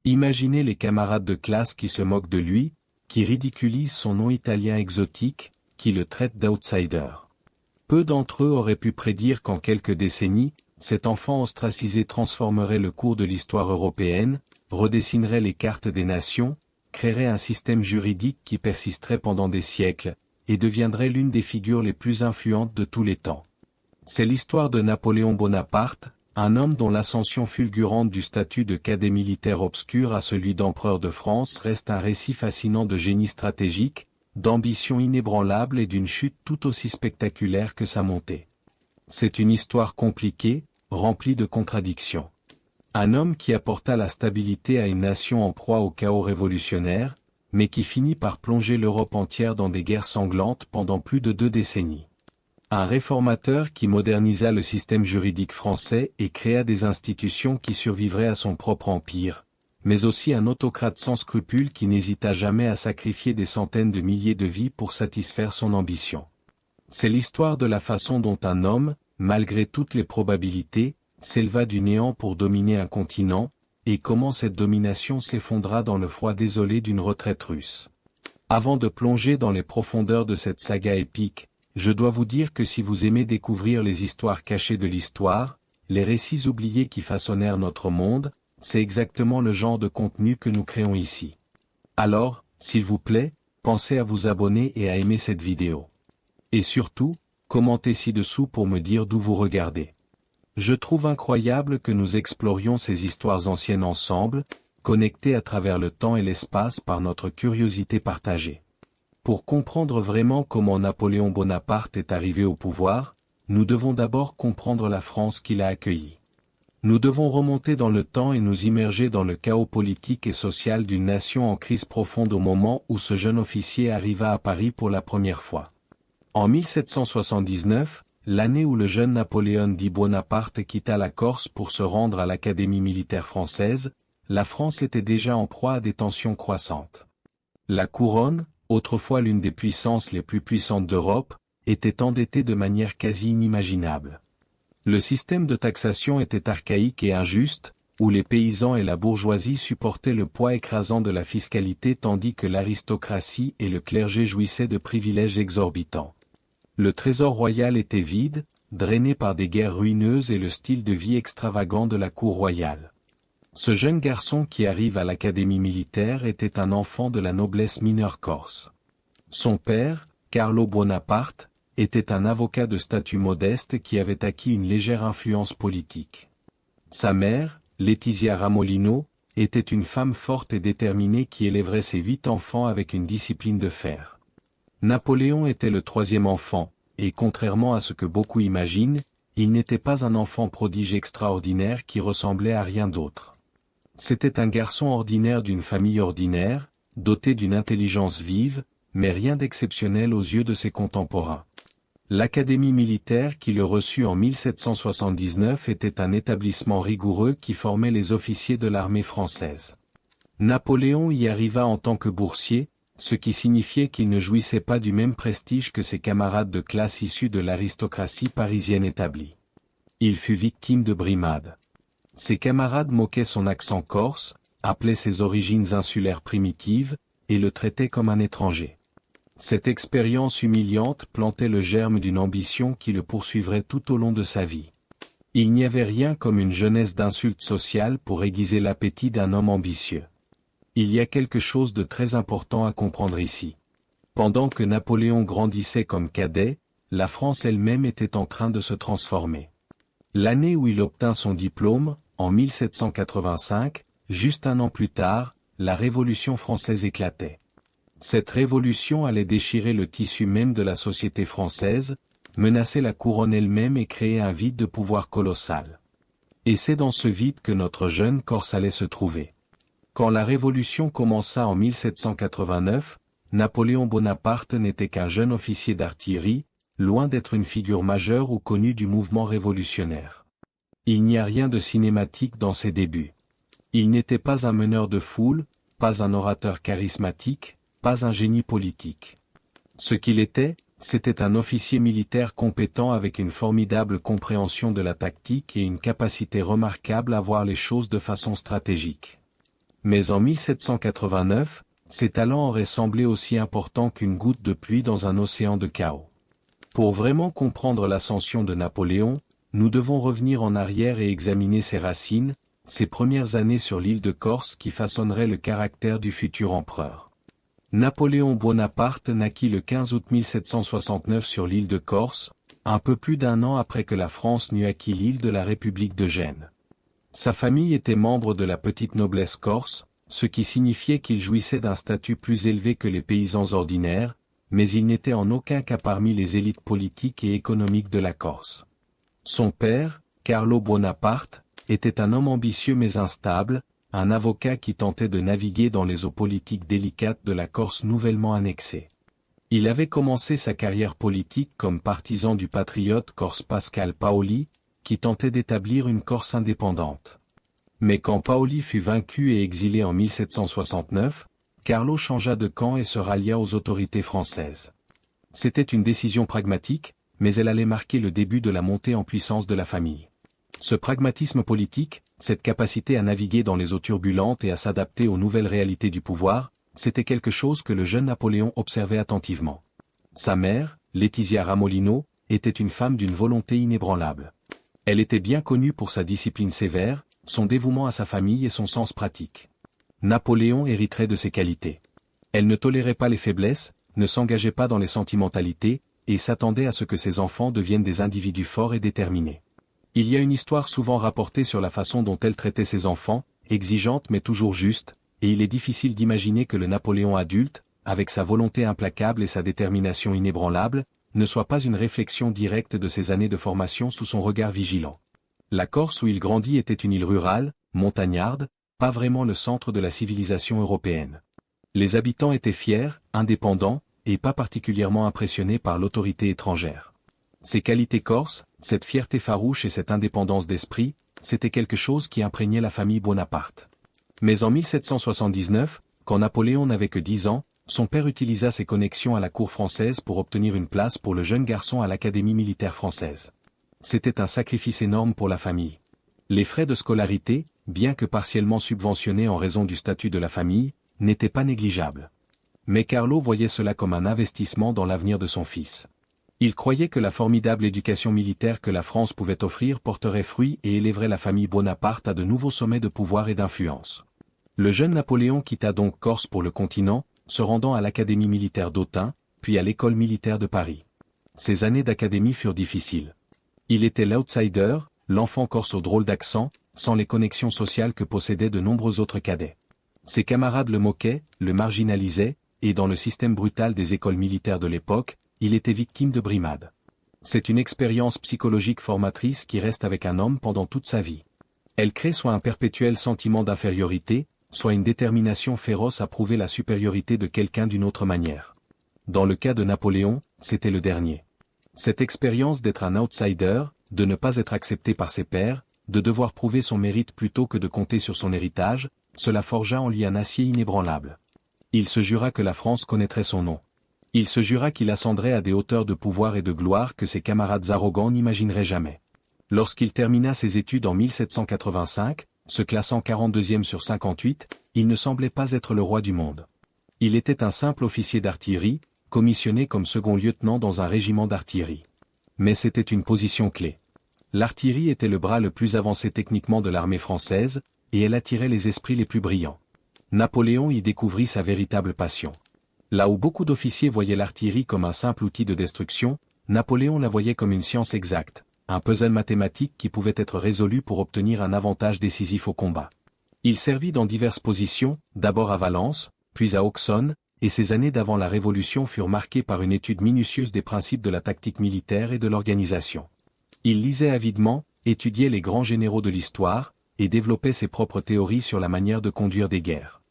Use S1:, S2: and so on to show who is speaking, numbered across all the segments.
S1: Imaginez les camarades de classe qui se moquent de lui, qui ridiculisent son nom italien exotique, qui le traitent d'outsider. Peu d'entre eux auraient pu prédire qu'en quelques décennies, cet enfant ostracisé transformerait le cours de l'histoire européenne, redessinerait les cartes des nations, créerait un système juridique qui persisterait pendant des siècles, et deviendrait l'une des figures les plus influentes de tous les temps. C'est l'histoire de Napoléon Bonaparte, un homme dont l'ascension fulgurante du statut de cadet militaire obscur à celui d'empereur de France reste un récit fascinant de génie stratégique, d'ambition inébranlable et d'une chute tout aussi spectaculaire que sa montée. C'est une histoire compliquée, remplie de contradictions. Un homme qui apporta la stabilité à une nation en proie au chaos révolutionnaire, mais qui finit par plonger l'Europe entière dans des guerres sanglantes pendant plus de 2 décennies. Un réformateur qui modernisa le système juridique français et créa des institutions qui survivraient à son propre empire, mais aussi un autocrate sans scrupules qui n'hésita jamais à sacrifier des centaines de milliers de vies pour satisfaire son ambition. C'est l'histoire de la façon dont un homme, malgré toutes les probabilités, s'éleva du néant pour dominer un continent, et comment cette domination s'effondra dans le froid désolé d'une retraite russe. Avant de plonger dans les profondeurs de cette saga épique, je dois vous dire que si vous aimez découvrir les histoires cachées de l'histoire, les récits oubliés qui façonnèrent notre monde, c'est exactement le genre de contenu que nous créons ici. Alors, s'il vous plaît, pensez à vous abonner et à aimer cette vidéo. Et surtout, commentez ci-dessous pour me dire d'où vous regardez. Je trouve incroyable que nous explorions ces histoires anciennes ensemble, connectées à travers le temps et l'espace par notre curiosité partagée. Pour comprendre vraiment comment Napoléon Bonaparte est arrivé au pouvoir, nous devons d'abord comprendre la France qu'il a accueillie. Nous devons remonter dans le temps et nous immerger dans le chaos politique et social d'une nation en crise profonde au moment où ce jeune officier arriva à Paris pour la première fois. En 1779, l'année où le jeune Napoléon dit Bonaparte quitta la Corse pour se rendre à l'Académie militaire française, la France était déjà en proie à des tensions croissantes. La couronne, autrefois l'une des puissances les plus puissantes d'Europe, était endettée de manière quasi inimaginable. Le système de taxation était archaïque et injuste, où les paysans et la bourgeoisie supportaient le poids écrasant de la fiscalité tandis que l'aristocratie et le clergé jouissaient de privilèges exorbitants. Le trésor royal était vide, drainé par des guerres ruineuses et le style de vie extravagant de la cour royale. Ce jeune garçon qui arrive à l'académie militaire était un enfant de la noblesse mineure corse. Son père, Carlo Bonaparte, était un avocat de statut modeste qui avait acquis une légère influence politique. Sa mère, Laetitia Ramolino, était une femme forte et déterminée qui élèverait ses 8 enfants avec une discipline de fer. Napoléon était le 3e enfant, et contrairement à ce que beaucoup imaginent, il n'était pas un enfant prodige extraordinaire qui ressemblait à rien d'autre. C'était un garçon ordinaire d'une famille ordinaire, doté d'une intelligence vive, mais rien d'exceptionnel aux yeux de ses contemporains. L'Académie militaire qui le reçut en 1779 était un établissement rigoureux qui formait les officiers de l'armée française. Napoléon y arriva en tant que boursier, ce qui signifiait qu'il ne jouissait pas du même prestige que ses camarades de classe issus de l'aristocratie parisienne établie. Il fut victime de brimades. Ses camarades moquaient son accent corse, appelaient ses origines insulaires primitives, et le traitaient comme un étranger. Cette expérience humiliante plantait le germe d'une ambition qui le poursuivrait tout au long de sa vie. Il n'y avait rien comme une jeunesse d'insultes sociales pour aiguiser l'appétit d'un homme ambitieux. Il y a quelque chose de très important à comprendre ici. Pendant que Napoléon grandissait comme cadet, la France elle-même était en train de se transformer. L'année où il obtint son diplôme, en 1785, juste un an plus tard, la Révolution française éclatait. Cette révolution allait déchirer le tissu même de la société française, menacer la couronne elle-même et créer un vide de pouvoir colossal. Et c'est dans ce vide que notre jeune Corse allait se trouver. Quand la Révolution commença en 1789, Napoléon Bonaparte n'était qu'un jeune officier d'artillerie, loin d'être une figure majeure ou connue du mouvement révolutionnaire. Il n'y a rien de cinématique dans ses débuts. Il n'était pas un meneur de foule, pas un orateur charismatique, pas un génie politique. Ce qu'il était, c'était un officier militaire compétent avec une formidable compréhension de la tactique et une capacité remarquable à voir les choses de façon stratégique. Mais en 1789, ses talents auraient semblé aussi importants qu'une goutte de pluie dans un océan de chaos. Pour vraiment comprendre l'ascension de Napoléon, nous devons revenir en arrière et examiner ses racines, ses premières années sur l'île de Corse qui façonneraient le caractère du futur empereur. Napoléon Bonaparte naquit le 15 août 1769 sur l'île de Corse, un peu plus d'un an après que la France n'eût acquis l'île de la République de Gênes. Sa famille était membre de la petite noblesse corse, ce qui signifiait qu'il jouissait d'un statut plus élevé que les paysans ordinaires, mais il n'était en aucun cas parmi les élites politiques et économiques de la Corse. Son père, Carlo Bonaparte, était un homme ambitieux mais instable, un avocat qui tentait de naviguer dans les eaux politiques délicates de la Corse nouvellement annexée. Il avait commencé sa carrière politique comme partisan du patriote corse Pascal Paoli, qui tentait d'établir une Corse indépendante. Mais quand Paoli fut vaincu et exilé en 1769, Carlo changea de camp et se rallia aux autorités françaises. C'était une décision pragmatique, mais elle allait marquer le début de la montée en puissance de la famille. Ce pragmatisme politique, cette capacité à naviguer dans les eaux turbulentes et à s'adapter aux nouvelles réalités du pouvoir, c'était quelque chose que le jeune Napoléon observait attentivement. Sa mère, Laetitia Ramolino, était une femme d'une volonté inébranlable. Elle était bien connue pour sa discipline sévère, son dévouement à sa famille et son sens pratique. Napoléon hériterait de ces qualités. Elle ne tolérait pas les faiblesses, ne s'engageait pas dans les sentimentalités, et s'attendait à ce que ses enfants deviennent des individus forts et déterminés. Il y a une histoire souvent rapportée sur la façon dont elle traitait ses enfants, exigeante mais toujours juste, et il est difficile d'imaginer que le Napoléon adulte, avec sa volonté implacable et sa détermination inébranlable, ne soit pas une réflexion directe de ses années de formation sous son regard vigilant. La Corse où il grandit était une île rurale, montagnarde, pas vraiment le centre de la civilisation européenne. Les habitants étaient fiers, indépendants, et pas particulièrement impressionnés par l'autorité étrangère. Ces qualités corses, cette fierté farouche et cette indépendance d'esprit, c'était quelque chose qui imprégnait la famille Bonaparte. Mais en 1779, quand Napoléon n'avait que 10 ans, son père utilisa ses connexions à la cour française pour obtenir une place pour le jeune garçon à l'Académie militaire française. C'était un sacrifice énorme pour la famille. Les frais de scolarité, bien que partiellement subventionnés en raison du statut de la famille, n'étaient pas négligeables. Mais Carlo voyait cela comme un investissement dans l'avenir de son fils. Il croyait que la formidable éducation militaire que la France pouvait offrir porterait fruit et élèverait la famille Bonaparte à de nouveaux sommets de pouvoir et d'influence. Le jeune Napoléon quitta donc Corse pour le continent, se rendant à l'Académie militaire d'Autun, puis à l'École militaire de Paris. Ces années d'académie furent difficiles. Il était l'outsider, l'enfant corse au drôle d'accent, sans les connexions sociales que possédaient de nombreux autres cadets. Ses camarades le moquaient, le marginalisaient, et dans le système brutal des écoles militaires de l'époque, il était victime de brimades. C'est une expérience psychologique formatrice qui reste avec un homme pendant toute sa vie. Elle crée soit un perpétuel sentiment d'infériorité, soit une détermination féroce à prouver la supériorité de quelqu'un d'une autre manière. Dans le cas de Napoléon, c'était le dernier. Cette expérience d'être un outsider, de ne pas être accepté par ses pairs, de devoir prouver son mérite plutôt que de compter sur son héritage, cela forgea en lui un acier inébranlable. Il se jura que la France connaîtrait son nom. Il se jura qu'il ascendrait à des hauteurs de pouvoir et de gloire que ses camarades arrogants n'imagineraient jamais. Lorsqu'il termina ses études en 1785, se classant 42e sur 58, il ne semblait pas être le roi du monde. Il était un simple officier d'artillerie, commissionné comme second lieutenant dans un régiment d'artillerie. Mais c'était une position clé. L'artillerie était le bras le plus avancé techniquement de l'armée française, et elle attirait les esprits les plus brillants. Napoléon y découvrit sa véritable passion. Là où beaucoup d'officiers voyaient l'artillerie comme un simple outil de destruction, Napoléon la voyait comme une science exacte, un puzzle mathématique qui pouvait être résolu pour obtenir un avantage décisif au combat. Il servit dans diverses positions, d'abord à Valence, puis à Auxonne, et ces années d'avant la Révolution furent marquées par une étude minutieuse des principes de la tactique militaire et de l'organisation. Il lisait avidement, étudiait les grands généraux de l'histoire, et développait ses propres théories sur la manière de conduire des guerres.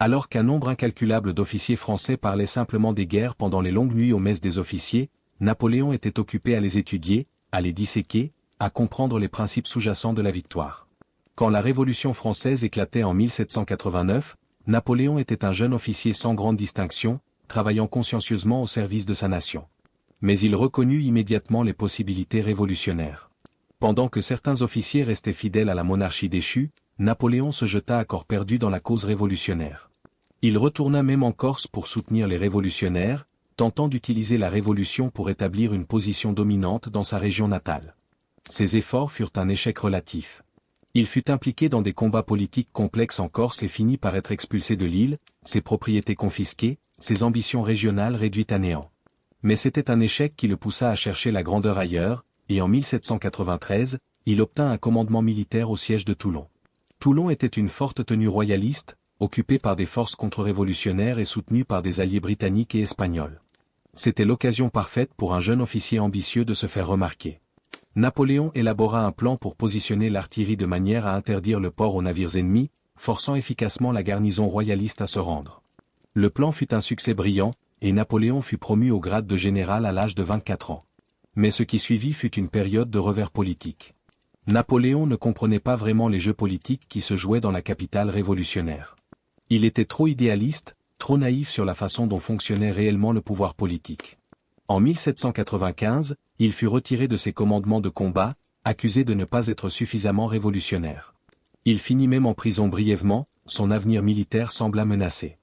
S1: Alors qu'un nombre incalculable d'officiers français parlaient simplement des guerres pendant les longues nuits aux messes des officiers, Napoléon était occupé à les étudier, à les disséquer, à comprendre les principes sous-jacents de la victoire. Quand la Révolution française éclatait en 1789, Napoléon était un jeune officier sans grande distinction, travaillant consciencieusement au service de sa nation. Mais il reconnut immédiatement les possibilités révolutionnaires. Pendant que certains officiers restaient fidèles à la monarchie déchue, Napoléon se jeta à corps perdu dans la cause révolutionnaire. Il retourna même en Corse pour soutenir les révolutionnaires, tentant d'utiliser la Révolution pour établir une position dominante dans sa région natale. Ses efforts furent un échec relatif. Il fut impliqué dans des combats politiques complexes en Corse et finit par être expulsé de l'île, ses propriétés confisquées, ses ambitions régionales réduites à néant. Mais c'était un échec qui le poussa à chercher la grandeur ailleurs, et en 1793, il obtint un commandement militaire au siège de Toulon. Toulon était une forte tenue royaliste, occupée par des forces contre-révolutionnaires et soutenue par des alliés britanniques et espagnols. C'était l'occasion parfaite pour un jeune officier ambitieux de se faire remarquer. Napoléon élabora un plan pour positionner l'artillerie de manière à interdire le port aux navires ennemis, forçant efficacement la garnison royaliste à se rendre. Le plan fut un succès brillant, et Napoléon fut promu au grade de général à l'âge de 24 ans. Mais ce qui suivit fut une période de revers politique. Napoléon ne comprenait pas vraiment les jeux politiques qui se jouaient dans la capitale révolutionnaire. Il était trop idéaliste, trop naïf sur la façon dont fonctionnait réellement le pouvoir politique. En 1795, il fut retiré de ses commandements de combat, accusé de ne pas être suffisamment révolutionnaire. Il finit même en prison brièvement, son avenir militaire sembla menacé.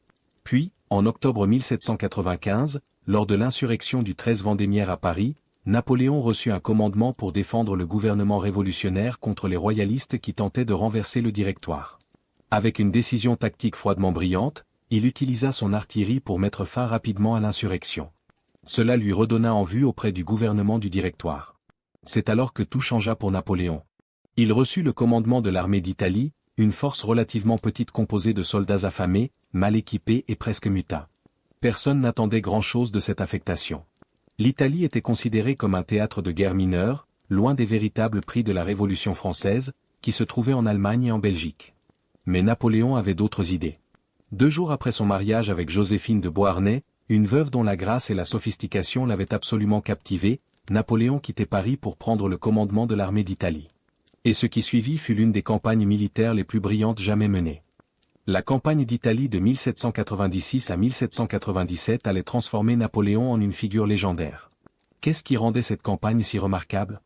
S1: Puis, en octobre 1795, lors de l'insurrection du 13 Vendémiaire à Paris, Napoléon reçut un commandement pour défendre le gouvernement révolutionnaire contre les royalistes qui tentaient de renverser le Directoire. Avec une décision tactique froidement brillante, il utilisa son artillerie pour mettre fin rapidement à l'insurrection. Cela lui redonna en vue auprès du gouvernement du Directoire. C'est alors que tout changea pour Napoléon. Il reçut le commandement de l'armée d'Italie, une force relativement petite composée de soldats affamés, mal équipés et presque mutas. Personne n'attendait grand-chose de cette affectation. L'Italie était considérée comme un théâtre de guerre mineure, loin des véritables prix de la Révolution française, qui se trouvaient en Allemagne et en Belgique. Mais Napoléon avait d'autres idées. 2 jours après son mariage avec Joséphine de Beauharnais, une veuve dont la grâce et la sophistication l'avaient absolument captivé, Napoléon quittait Paris pour prendre le commandement de l'armée d'Italie. Et ce qui suivit fut l'une des campagnes militaires les plus brillantes jamais menées. La campagne d'Italie de 1796 à 1797 allait transformer Napoléon en une figure légendaire. Qu'est-ce qui rendait cette campagne si remarquable?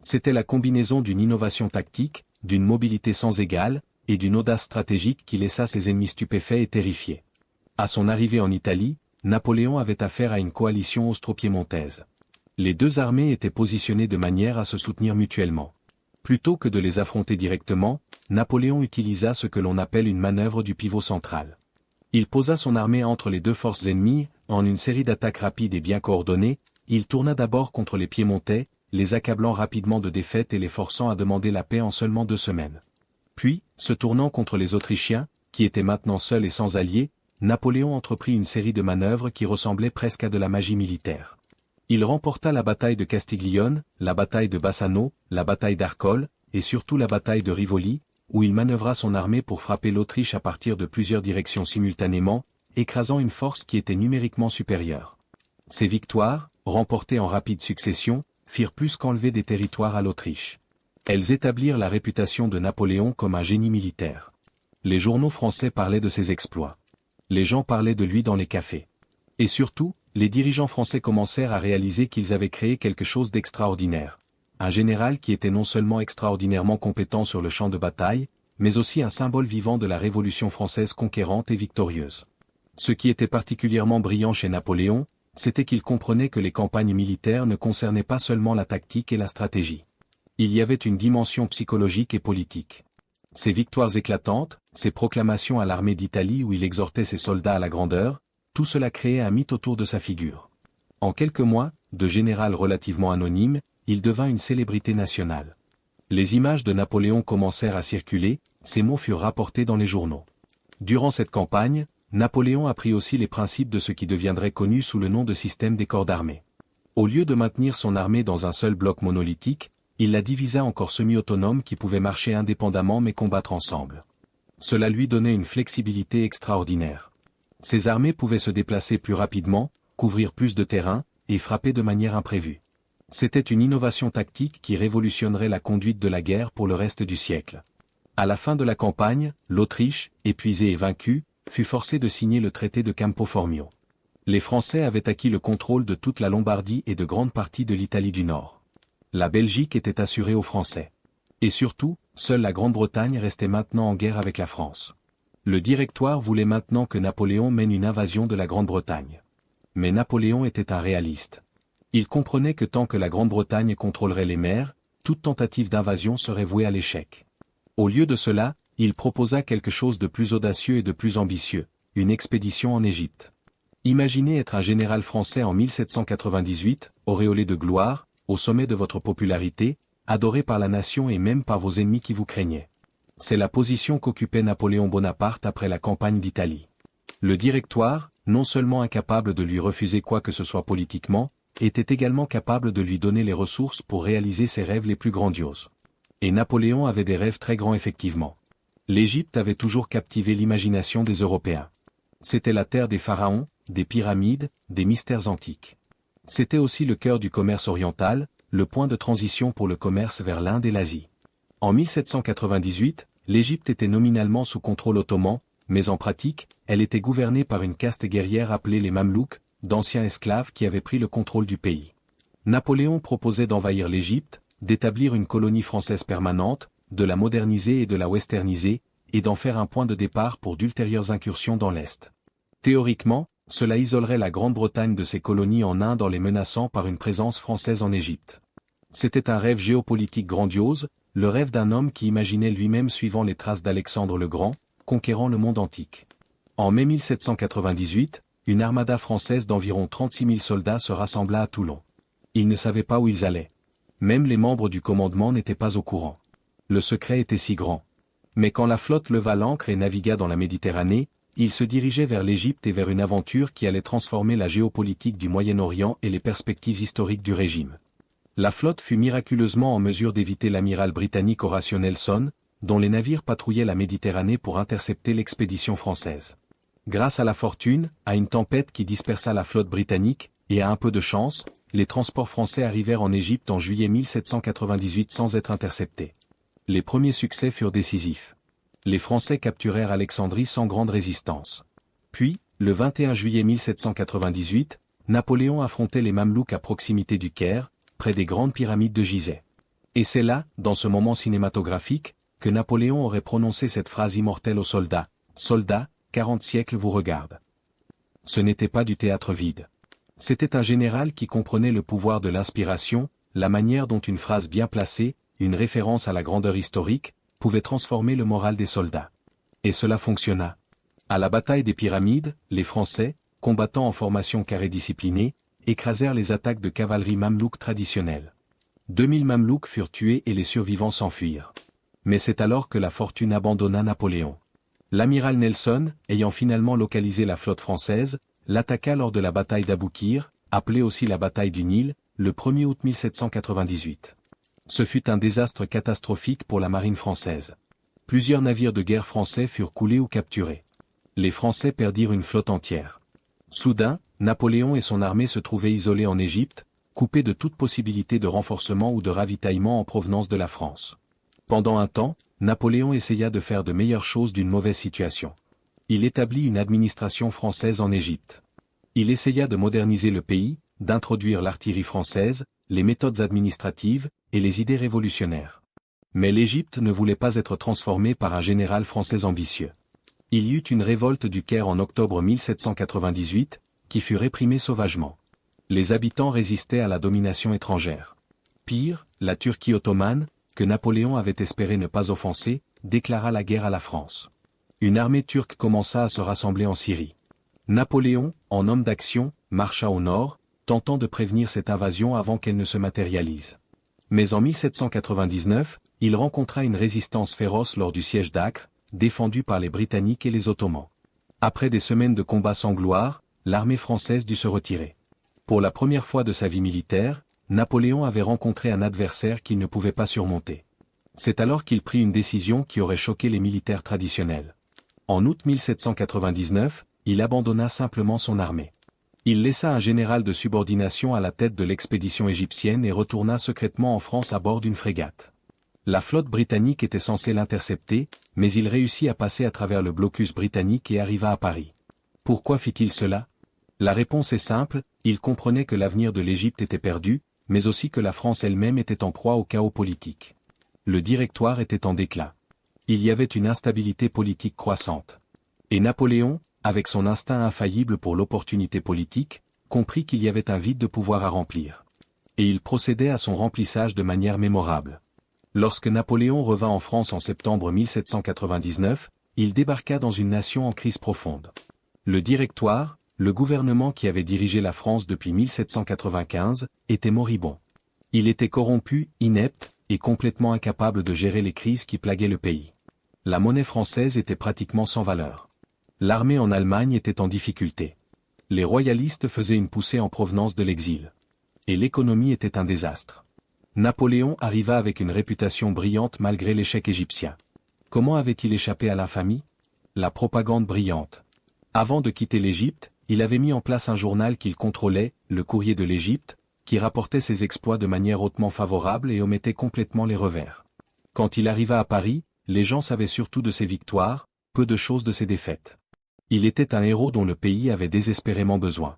S1: C'était la combinaison d'une innovation tactique, d'une mobilité sans égale, et d'une audace stratégique qui laissa ses ennemis stupéfaits et terrifiés. À son arrivée en Italie, Napoléon avait affaire à une coalition austro-piémontaise. Les deux armées étaient positionnées de manière à se soutenir mutuellement. Plutôt que de les affronter directement, Napoléon utilisa ce que l'on appelle une manœuvre du pivot central. Il posa son armée entre les deux forces ennemies, en une série d'attaques rapides et bien coordonnées, il tourna d'abord contre les Piémontais, les accablant rapidement de défaites et les forçant à demander la paix en seulement 2 semaines. Puis, se tournant contre les Autrichiens, qui étaient maintenant seuls et sans alliés, Napoléon entreprit une série de manœuvres qui ressemblaient presque à de la magie militaire. Il remporta la bataille de Castiglione, la bataille de Bassano, la bataille d'Arcole, et surtout la bataille de Rivoli, où il manœuvra son armée pour frapper l'Autriche à partir de plusieurs directions simultanément, écrasant une force qui était numériquement supérieure. Ces victoires, remportées en rapide succession, firent plus qu'enlever des territoires à l'Autriche. Elles établirent la réputation de Napoléon comme un génie militaire. Les journaux français parlaient de ses exploits. Les gens parlaient de lui dans les cafés. Et surtout, les dirigeants français commencèrent à réaliser qu'ils avaient créé quelque chose d'extraordinaire. Un général qui était non seulement extraordinairement compétent sur le champ de bataille, mais aussi un symbole vivant de la Révolution française conquérante et victorieuse. Ce qui était particulièrement brillant chez Napoléon, c'était qu'il comprenait que les campagnes militaires ne concernaient pas seulement la tactique et la stratégie. Il y avait une dimension psychologique et politique. Ses victoires éclatantes, ses proclamations à l'armée d'Italie où il exhortait ses soldats à la grandeur, tout cela créait un mythe autour de sa figure. En quelques mois, de général relativement anonyme, il devint une célébrité nationale. Les images de Napoléon commencèrent à circuler, ses mots furent rapportés dans les journaux. Durant cette campagne, Napoléon apprit aussi les principes de ce qui deviendrait connu sous le nom de système des corps d'armée. Au lieu de maintenir son armée dans un seul bloc monolithique, il la divisa en corps semi-autonomes qui pouvaient marcher indépendamment mais combattre ensemble. Cela lui donnait une flexibilité extraordinaire. Ses armées pouvaient se déplacer plus rapidement, couvrir plus de terrain, et frapper de manière imprévue. C'était une innovation tactique qui révolutionnerait la conduite de la guerre pour le reste du siècle. À la fin de la campagne, l'Autriche, épuisée et vaincue, fut forcée de signer le traité de Campo Formio. Les Français avaient acquis le contrôle de toute la Lombardie et de grandes parties de l'Italie du Nord. La Belgique était assurée aux Français. Et surtout, Seule la Grande-Bretagne restait maintenant en guerre avec la France. Le Directoire voulait maintenant que Napoléon mène une invasion de la Grande-Bretagne. Mais Napoléon était un réaliste. Il comprenait que tant que la Grande-Bretagne contrôlerait les mers, toute tentative d'invasion serait vouée à l'échec. Au lieu de cela, il proposa quelque chose de plus audacieux et de plus ambitieux, une expédition en Égypte. Imaginez être un général français en 1798, auréolé de gloire, au sommet de votre popularité, adoré par la nation et même par vos ennemis qui vous craignaient. C'est la position qu'occupait Napoléon Bonaparte après la campagne d'Italie. Le Directoire, non seulement incapable de lui refuser quoi que ce soit politiquement, était également capable de lui donner les ressources pour réaliser ses rêves les plus grandioses. Et Napoléon avait des rêves très grands effectivement. L'Égypte avait toujours captivé l'imagination des Européens. C'était la terre des pharaons, des pyramides, des mystères antiques. C'était aussi le cœur du commerce oriental, le point de transition pour le commerce vers l'Inde et l'Asie. En 1798, l'Égypte était nominalement sous contrôle ottoman, mais en pratique, elle était gouvernée par une caste guerrière appelée les Mamelouks, d'anciens esclaves qui avaient pris le contrôle du pays. Napoléon proposait d'envahir l'Égypte, d'établir une colonie française permanente, de la moderniser et de la westerniser, et d'en faire un point de départ pour d'ultérieures incursions dans l'Est. Théoriquement, cela isolerait la Grande-Bretagne de ses colonies en Inde en les menaçant par une présence française en Égypte. C'était un rêve géopolitique grandiose, le rêve d'un homme qui imaginait lui-même suivant les traces d'Alexandre le Grand, conquérant le monde antique. En mai 1798, une armada française d'environ 36 000 soldats se rassembla à Toulon. Ils ne savaient pas où ils allaient. Même les membres du commandement n'étaient pas au courant. Le secret était si grand. Mais quand la flotte leva l'ancre et navigua dans la Méditerranée, ils se dirigeaient vers l'Égypte et vers une aventure qui allait transformer la géopolitique du Moyen-Orient et les perspectives historiques du régime. La flotte fut miraculeusement en mesure d'éviter l'amiral britannique Horatio Nelson, dont les navires patrouillaient la Méditerranée pour intercepter l'expédition française. Grâce à la fortune, à une tempête qui dispersa la flotte britannique, et à un peu de chance, les transports français arrivèrent en Égypte en juillet 1798 sans être interceptés. Les premiers succès furent décisifs. Les Français capturèrent Alexandrie sans grande résistance. Puis, le 21 juillet 1798, Napoléon affrontait les Mamelouks à proximité du Caire, près des grandes pyramides de Gizeh. Et c'est là, dans ce moment cinématographique, que Napoléon aurait prononcé cette phrase immortelle aux soldats. « Soldats, 40 siècles vous regardent. » Ce n'était pas du théâtre vide. C'était un général qui comprenait le pouvoir de l'inspiration, la manière dont une phrase bien placée, une référence à la grandeur historique, pouvait transformer le moral des soldats. Et cela fonctionna. À la bataille des pyramides, les Français, combattant en formation carré disciplinée, écrasèrent les attaques de cavalerie mamelouk traditionnelle. 2000 mamelouks furent tués et les survivants s'enfuirent. Mais c'est alors que la fortune abandonna Napoléon. L'amiral Nelson, ayant finalement localisé la flotte française, l'attaqua lors de la bataille d'Aboukir, appelée aussi la bataille du Nil, le 1er août 1798. Ce fut un désastre catastrophique pour la marine française. Plusieurs navires de guerre français furent coulés ou capturés. Les Français perdirent une flotte entière. Soudain, Napoléon et son armée se trouvaient isolés en Égypte, coupés de toute possibilité de renforcement ou de ravitaillement en provenance de la France. Pendant un temps, Napoléon essaya de faire de meilleures choses d'une mauvaise situation. Il établit une administration française en Égypte. Il essaya de moderniser le pays, d'introduire l'artillerie française, les méthodes administratives, et les idées révolutionnaires. Mais l'Égypte ne voulait pas être transformée par un général français ambitieux. Il y eut une révolte du Caire en octobre 1798, qui fut réprimée sauvagement. Les habitants résistaient à la domination étrangère. Pire, la Turquie ottomane, que Napoléon avait espéré ne pas offenser, déclara la guerre à la France. Une armée turque commença à se rassembler en Syrie. Napoléon, en homme d'action, marcha au nord, tentant de prévenir cette invasion avant qu'elle ne se matérialise. Mais en 1799, il rencontra une résistance féroce lors du siège d'Acre, défendu par les Britanniques et les Ottomans. Après des semaines de combats sans gloire, l'armée française dut se retirer. Pour la première fois de sa vie militaire, Napoléon avait rencontré un adversaire qu'il ne pouvait pas surmonter. C'est alors qu'il prit une décision qui aurait choqué les militaires traditionnels. En août 1799, il abandonna simplement son armée. Il laissa un général de subordination à la tête de l'expédition égyptienne et retourna secrètement en France à bord d'une frégate. La flotte britannique était censée l'intercepter, mais il réussit à passer à travers le blocus britannique et arriva à Paris. Pourquoi fit-il cela? La réponse est simple, il comprenait que l'avenir de l'Égypte était perdu, mais aussi que la France elle-même était en proie au chaos politique. le Directoire était en déclin. Il y avait une instabilité politique croissante. Et Napoléon, avec son instinct infaillible pour l'opportunité politique, comprit qu'il y avait un vide de pouvoir à remplir. Et il procédait à son remplissage de manière mémorable. Lorsque Napoléon revint en France en septembre 1799, il débarqua dans une nation en crise profonde. Le Directoire, le gouvernement qui avait dirigé la France depuis 1795, était moribond. Il était corrompu, inepte, et complètement incapable de gérer les crises qui plaguaient le pays. La monnaie française était pratiquement sans valeur. L'armée en Allemagne était en difficulté. Les royalistes faisaient une poussée en provenance de l'exil. Et l'économie était un désastre. Napoléon arriva avec une réputation brillante malgré l'échec égyptien. Comment avait-il échappé à l'infamie? La propagande brillante. Avant de quitter l'Égypte, il avait mis en place un journal qu'il contrôlait, le Courrier de l'Égypte, qui rapportait ses exploits de manière hautement favorable et omettait complètement les revers. Quand il arriva à Paris, les gens savaient surtout de ses victoires, peu de choses de ses défaites. Il était un héros dont le pays avait désespérément besoin.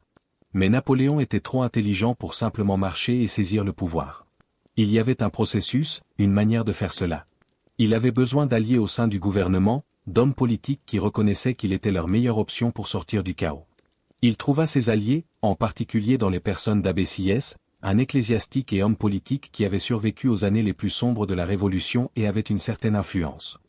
S1: Mais Napoléon était trop intelligent pour simplement marcher et saisir le pouvoir. Il y avait un processus, une manière de faire cela. Il avait besoin d'alliés au sein du gouvernement, d'hommes politiques qui reconnaissaient qu'il était leur meilleure option pour sortir du chaos. Il trouva ses alliés, en particulier dans les personnes d'Abbé Sieyès, un ecclésiastique et homme politique qui avait survécu aux années les plus sombres de la Révolution et avait une certaine influence.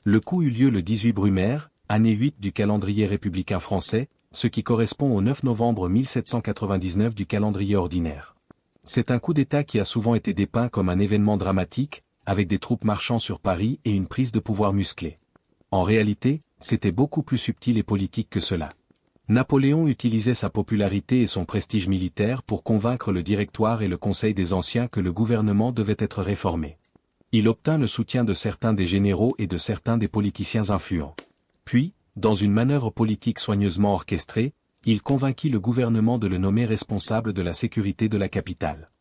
S1: Le coup eut lieu le 18 Brumaire, année 8 du calendrier républicain français, ce qui correspond au 9 novembre 1799 du calendrier ordinaire. C'est un coup d'État qui a souvent été dépeint comme un événement dramatique, avec des troupes marchant sur Paris et une prise de pouvoir musclée. En réalité, c'était beaucoup plus subtil et politique que cela. Napoléon utilisait sa popularité et son prestige militaire pour convaincre le Directoire et le Conseil des Anciens que le gouvernement devait être réformé. Il obtint le soutien de certains des généraux et de certains des politiciens influents. Puis, dans une manœuvre politique soigneusement orchestrée, il convainquit le gouvernement de le nommer responsable de la sécurité de la capitale.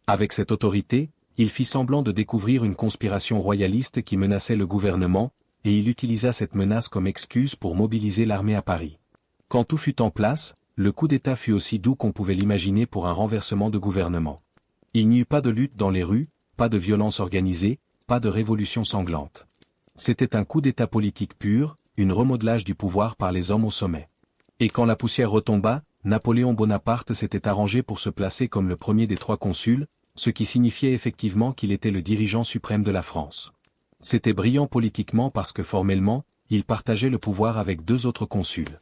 S1: Avec cette autorité, il fit semblant de découvrir une conspiration royaliste qui menaçait le gouvernement, et il utilisa cette menace comme excuse pour mobiliser l'armée à Paris. Quand tout fut en place, le coup d'État fut aussi doux qu'on pouvait l'imaginer pour un renversement de gouvernement. Il n'y eut pas de lutte dans les rues, pas de violence organisée, pas de révolution sanglante. C'était un coup d'État politique pur, un remodelage du pouvoir par les hommes au sommet. Et quand la poussière retomba, Napoléon Bonaparte s'était arrangé pour se placer comme le premier des 3 consuls, ce qui signifiait effectivement qu'il était le dirigeant suprême de la France. C'était brillant politiquement parce que formellement, il partageait le pouvoir avec 2 autres consuls.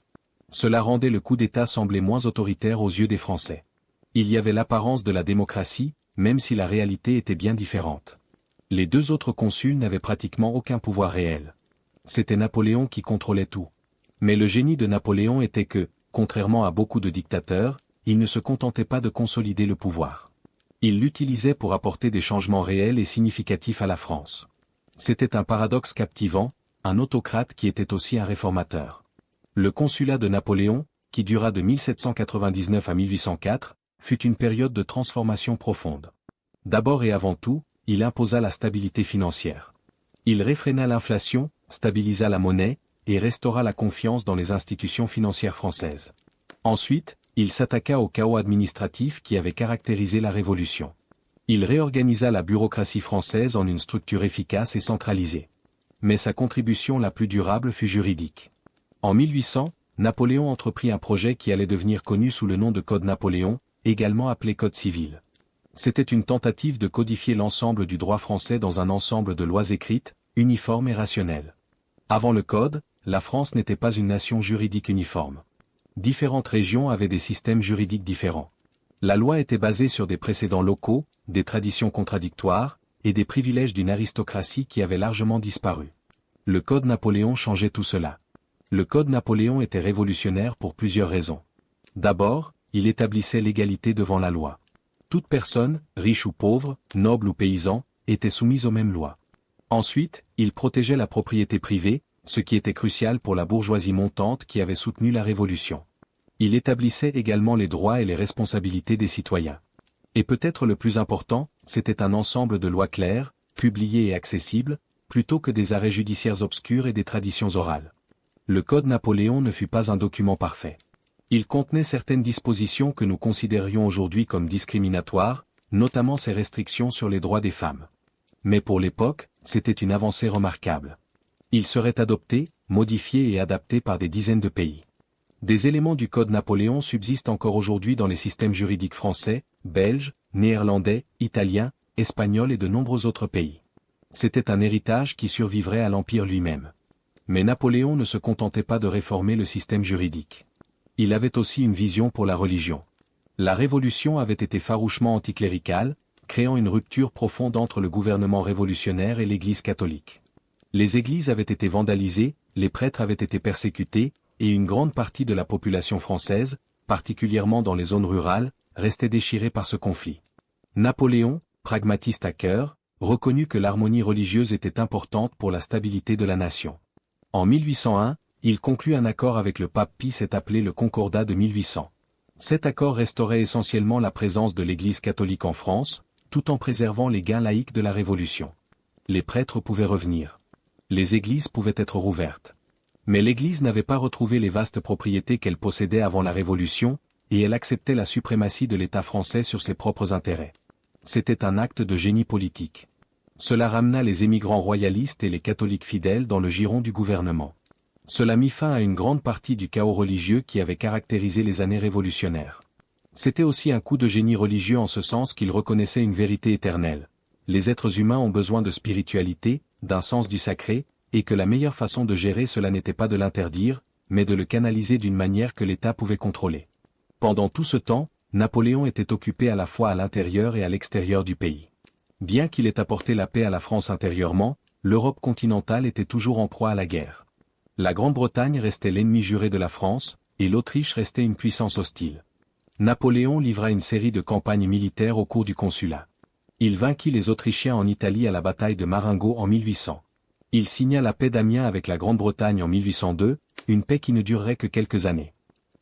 S1: Cela rendait le coup d'État sembler moins autoritaire aux yeux des Français. Il y avait l'apparence de la démocratie, même si la réalité était bien différente. Les 2 autres consuls n'avaient pratiquement aucun pouvoir réel. C'était Napoléon qui contrôlait tout. Mais le génie de Napoléon était que, contrairement à beaucoup de dictateurs, il ne se contentait pas de consolider le pouvoir. Il l'utilisait pour apporter des changements réels et significatifs à la France. C'était un paradoxe captivant, un autocrate qui était aussi un réformateur. Le consulat de Napoléon, qui dura de 1799 à 1804, fut une période de transformation profonde. D'abord et avant tout, il imposa la stabilité financière. Il réfréna l'inflation, stabilisa la monnaie, et restaura la confiance dans les institutions financières françaises. Ensuite, il s'attaqua au chaos administratif qui avait caractérisé la Révolution. Il réorganisa la bureaucratie française en une structure efficace et centralisée. Mais sa contribution la plus durable fut juridique. En 1800, Napoléon entreprit un projet qui allait devenir connu sous le nom de Code Napoléon, également appelé Code civil. C'était une tentative de codifier l'ensemble du droit français dans un ensemble de lois écrites, uniformes et rationnelles. Avant le Code, la France n'était pas une nation juridique uniforme. Différentes régions avaient des systèmes juridiques différents. La loi était basée sur des précédents locaux, des traditions contradictoires, et des privilèges d'une aristocratie qui avait largement disparu. Le Code Napoléon changeait tout cela. Le Code Napoléon était révolutionnaire pour plusieurs raisons. D'abord, il établissait l'égalité devant la loi. Toute personne, riche ou pauvre, noble ou paysan, était soumise aux mêmes lois. Ensuite, il protégeait la propriété privée, ce qui était crucial pour la bourgeoisie montante qui avait soutenu la Révolution. Il établissait également les droits et les responsabilités des citoyens. Et peut-être le plus important, c'était un ensemble de lois claires, publiées et accessibles, plutôt que des arrêts judiciaires obscurs et des traditions orales. Le Code Napoléon ne fut pas un document parfait. Il contenait certaines dispositions que nous considérions aujourd'hui comme discriminatoires, notamment ses restrictions sur les droits des femmes. Mais pour l'époque, c'était une avancée remarquable. Il serait adopté, modifié et adapté par des dizaines de pays. Des éléments du Code Napoléon subsistent encore aujourd'hui dans les systèmes juridiques français, belges, néerlandais, italiens, espagnols et de nombreux autres pays. C'était un héritage qui survivrait à l'Empire lui-même. Mais Napoléon ne se contentait pas de réformer le système juridique. Il avait aussi une vision pour la religion. La Révolution avait été farouchement anticléricale, créant une rupture profonde entre le gouvernement révolutionnaire et l'Église catholique. Les églises avaient été vandalisées, les prêtres avaient été persécutés, et une grande partie de la population française, particulièrement dans les zones rurales, restait déchirée par ce conflit. Napoléon, pragmatiste à cœur, reconnut que l'harmonie religieuse était importante pour la stabilité de la nation. En 1801, il conclut un accord avec le pape Pie VII appelé le Concordat de 1800. Cet accord restaurait essentiellement la présence de l'Église catholique en France, tout en préservant les gains laïques de la Révolution. Les prêtres pouvaient revenir. Les églises pouvaient être rouvertes. Mais l'Église n'avait pas retrouvé les vastes propriétés qu'elle possédait avant la Révolution, et elle acceptait la suprématie de l'État français sur ses propres intérêts. C'était un acte de génie politique. Cela ramena les émigrants royalistes et les catholiques fidèles dans le giron du gouvernement. Cela mit fin à une grande partie du chaos religieux qui avait caractérisé les années révolutionnaires. C'était aussi un coup de génie religieux en ce sens qu'il reconnaissait une vérité éternelle. Les êtres humains ont besoin de spiritualité, d'un sens du sacré, et que la meilleure façon de gérer cela n'était pas de l'interdire, mais de le canaliser d'une manière que l'État pouvait contrôler. Pendant tout ce temps, Napoléon était occupé à la fois à l'intérieur et à l'extérieur du pays. Bien qu'il ait apporté la paix à la France intérieurement, l'Europe continentale était toujours en proie à la guerre. La Grande-Bretagne restait l'ennemi juré de la France, et l'Autriche restait une puissance hostile. Napoléon livra une série de campagnes militaires au cours du Consulat. Il vainquit les Autrichiens en Italie à la bataille de Marengo en 1800. Il signa la paix d'Amiens avec la Grande-Bretagne en 1802, une paix qui ne durerait que quelques années.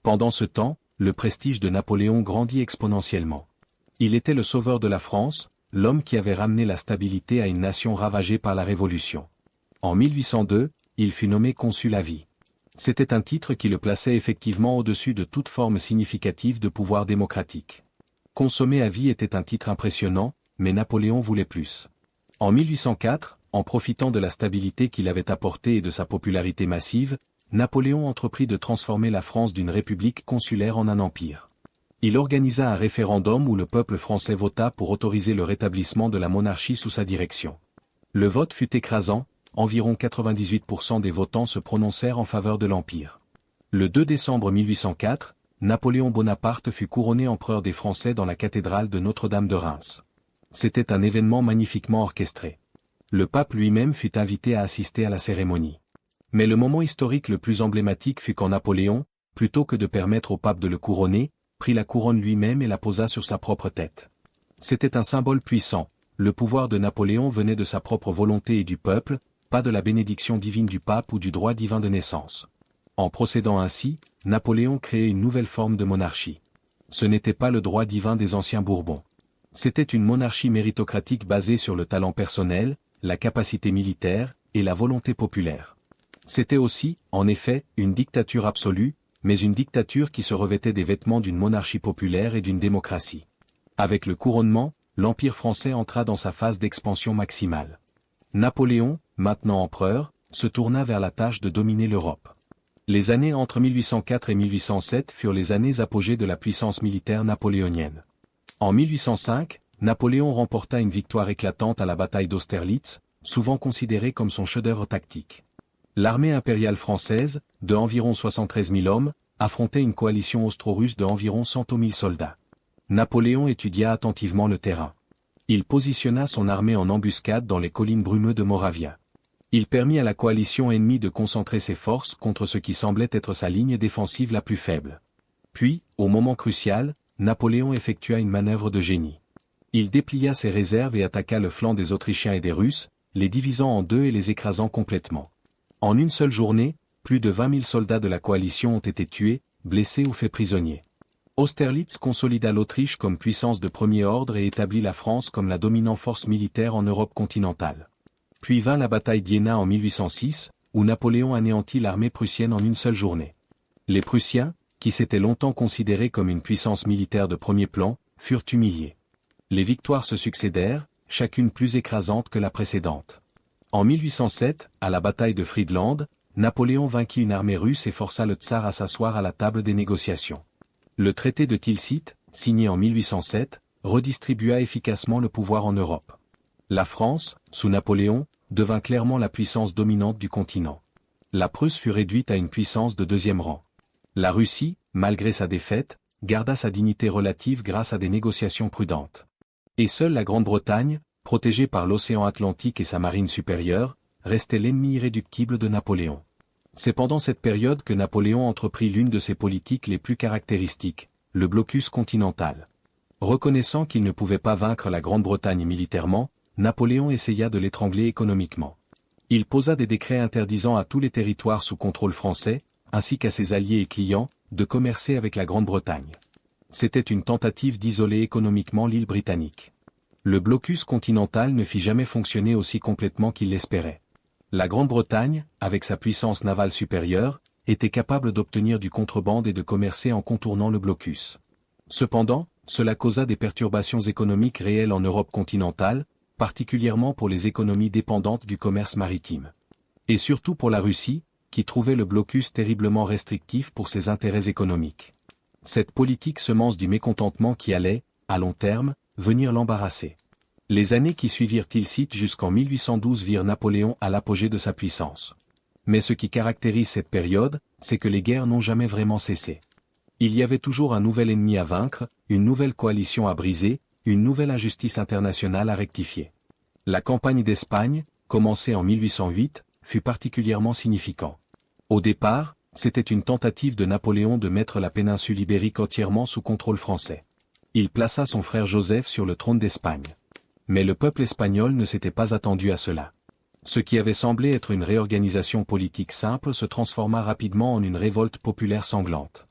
S1: Pendant ce temps, le prestige de Napoléon grandit exponentiellement. Il était le sauveur de la France, l'homme qui avait ramené la stabilité à une nation ravagée par la Révolution. En 1802, il fut nommé consul à vie. C'était un titre qui le plaçait effectivement au-dessus de toute forme significative de pouvoir démocratique. Consommer à vie était un titre impressionnant, mais Napoléon voulait plus. En 1804, en profitant de la stabilité qu'il avait apportée et de sa popularité massive, Napoléon entreprit de transformer la France d'une république consulaire en un empire. Il organisa un référendum où le peuple français vota pour autoriser le rétablissement de la monarchie sous sa direction. Le vote fut écrasant, environ 98% des votants se prononcèrent en faveur de l'Empire. Le 2 décembre 1804, Napoléon Bonaparte fut couronné empereur des Français dans la cathédrale de Notre-Dame de Reims. C'était un événement magnifiquement orchestré. Le pape lui-même fut invité à assister à la cérémonie. Mais le moment historique le plus emblématique fut quand Napoléon, plutôt que de permettre au pape de le couronner, prit la couronne lui-même et la posa sur sa propre tête. C'était un symbole puissant. Le pouvoir de Napoléon venait de sa propre volonté et du peuple, pas de la bénédiction divine du pape ou du droit divin de naissance. En procédant ainsi, Napoléon créait une nouvelle forme de monarchie. Ce n'était pas le droit divin des anciens Bourbons. C'était une monarchie méritocratique basée sur le talent personnel, la capacité militaire, et la volonté populaire. C'était aussi, en effet, une dictature absolue, mais une dictature qui se revêtait des vêtements d'une monarchie populaire et d'une démocratie. Avec le couronnement, l'Empire français entra dans sa phase d'expansion maximale. Napoléon, maintenant empereur, se tourna vers la tâche de dominer l'Europe. Les années entre 1804 et 1807 furent les années apogées de la puissance militaire napoléonienne. En 1805, Napoléon remporta une victoire éclatante à la bataille d'Austerlitz, souvent considérée comme son chef-d'œuvre tactique. L'armée impériale française, de environ 73 000 hommes, affrontait une coalition austro-russe de environ 100 000 soldats. Napoléon étudia attentivement le terrain. Il positionna son armée en embuscade dans les collines brumeuses de Moravia. Il permit à la coalition ennemie de concentrer ses forces contre ce qui semblait être sa ligne défensive la plus faible. Puis, au moment crucial, Napoléon effectua une manœuvre de génie. Il déplia ses réserves et attaqua le flanc des Autrichiens et des Russes, les divisant en deux et les écrasant complètement. En une seule journée, plus de 20 000 soldats de la coalition ont été tués, blessés ou faits prisonniers. Austerlitz consolida l'Autriche comme puissance de premier ordre et établit la France comme la dominante force militaire en Europe continentale. Puis vint la bataille d'Iéna en 1806, où Napoléon anéantit l'armée prussienne en une seule journée. Les Prussiens, qui s'étaient longtemps considérés comme une puissance militaire de premier plan, furent humiliés. Les victoires se succédèrent, chacune plus écrasante que la précédente. En 1807, à la bataille de Friedland, Napoléon vainquit une armée russe et força le tsar à s'asseoir à la table des négociations. Le traité de Tilsit, signé en 1807, redistribua efficacement le pouvoir en Europe. La France, sous Napoléon, devint clairement la puissance dominante du continent. La Prusse fut réduite à une puissance de deuxième rang. La Russie, malgré sa défaite, garda sa dignité relative grâce à des négociations prudentes. Et seule la Grande-Bretagne, protégée par l'océan Atlantique et sa marine supérieure, restait l'ennemi irréductible de Napoléon. C'est pendant cette période que Napoléon entreprit l'une de ses politiques les plus caractéristiques, le blocus continental. Reconnaissant qu'il ne pouvait pas vaincre la Grande-Bretagne militairement, Napoléon essaya de l'étrangler économiquement. Il posa des décrets interdisant à tous les territoires sous contrôle français, ainsi qu'à ses alliés et clients, de commercer avec la Grande-Bretagne. C'était une tentative d'isoler économiquement l'île britannique. Le blocus continental ne fit jamais fonctionner aussi complètement qu'il l'espérait. La Grande-Bretagne, avec sa puissance navale supérieure, était capable d'obtenir du contrebande et de commercer en contournant le blocus. Cependant, cela causa des perturbations économiques réelles en Europe continentale, particulièrement pour les économies dépendantes du commerce maritime. Et surtout pour la Russie, qui trouvait le blocus terriblement restrictif pour ses intérêts économiques. Cette politique semence du mécontentement qui allait, à long terme, venir l'embarrasser. Les années qui suivirent Tilsit jusqu'en 1812 virent Napoléon à l'apogée de sa puissance. Mais ce qui caractérise cette période, c'est que les guerres n'ont jamais vraiment cessé. Il y avait toujours un nouvel ennemi à vaincre, une nouvelle coalition à briser, une nouvelle injustice internationale à rectifier. La campagne d'Espagne, commencée en 1808, fut particulièrement significante. Au départ, c'était une tentative de Napoléon de mettre la péninsule ibérique entièrement sous contrôle français. Il plaça son frère Joseph sur le trône d'Espagne. Mais le peuple espagnol ne s'était pas attendu à cela. Ce qui avait semblé être une réorganisation politique simple se transforma rapidement en une révolte populaire sanglante.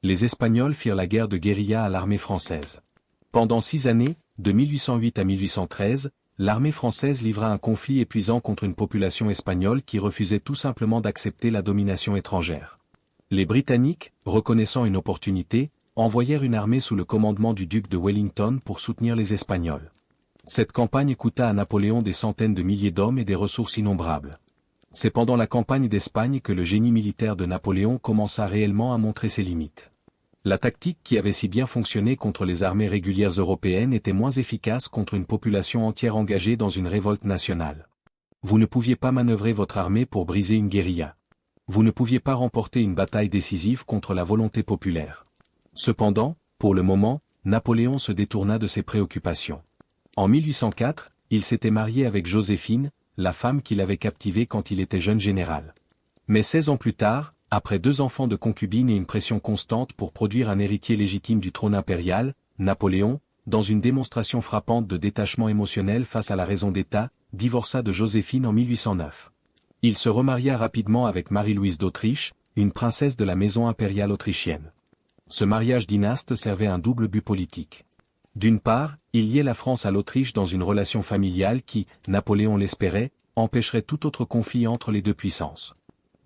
S1: Les Espagnols firent la guerre de guérilla à l'armée française. Pendant 6 années, de 1808 à 1813, l'armée française livra un conflit épuisant contre une population espagnole qui refusait tout simplement d'accepter la domination étrangère. Les Britanniques, reconnaissant une opportunité, envoyèrent une armée sous le commandement du duc de Wellington pour soutenir les Espagnols. Cette campagne coûta à Napoléon des centaines de milliers d'hommes et des ressources innombrables. C'est pendant la campagne d'Espagne que le génie militaire de Napoléon commença réellement à montrer ses limites. La tactique qui avait si bien fonctionné contre les armées régulières européennes était moins efficace contre une population entière engagée dans une révolte nationale. Vous ne pouviez pas manœuvrer votre armée pour briser une guérilla. Vous ne pouviez pas remporter une bataille décisive contre la volonté populaire. Cependant, pour le moment, Napoléon se détourna de ses préoccupations. En 1804, il s'était marié avec Joséphine, la femme qu'il avait captivée quand il était jeune général. Mais 16 ans plus tard, après 2 enfants de concubines et une pression constante pour produire un héritier légitime du trône impérial, Napoléon, dans une démonstration frappante de détachement émotionnel face à la raison d'État, divorça de Joséphine en 1809. Il se remaria rapidement avec Marie-Louise d'Autriche, une princesse de la maison impériale autrichienne. Ce mariage dynaste servait un double but politique. D'une part, il liait la France à l'Autriche dans une relation familiale qui, Napoléon l'espérait, empêcherait tout autre conflit entre les deux puissances.